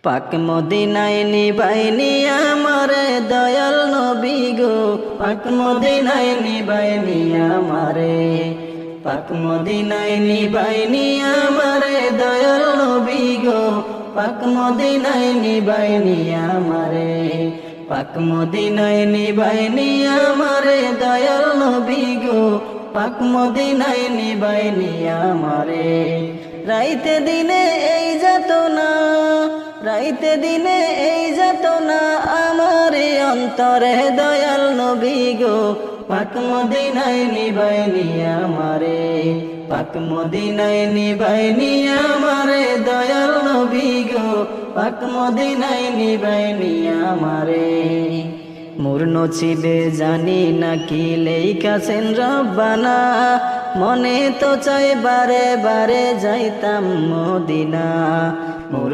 পাক মদিনায় নিবাইনি আমারে দয়াল নবী গো, পাক মদিনায় নিবাইনি আমারে, পাক মদিনায় নিবাইনি আমারে দয়াল নবী গো, পাক মদিনায় নিবাইনি আমারে, পাক মদিনায় নিবাইনি আমারে দয়াল নবী গো, পাক মদিনায় নিবাইনি আমারে। রাইতে দিনে এই যাতনা, রাইতে দিনে এই যাতনা আমারে অন্তরে দয়াল নবী গো, পাক মদিনায় নিবাইনি আমারে, পাক মদিনায় নিবাইনি আমারে দয়াল নবী গো, পাক মদিনায় নিবাইনি আমারে। মোর নসিবে জানি না কি লেইখাছেন রব্বানা, মনে তো চাই বারে বারে যাইতাম মদিনা। মোর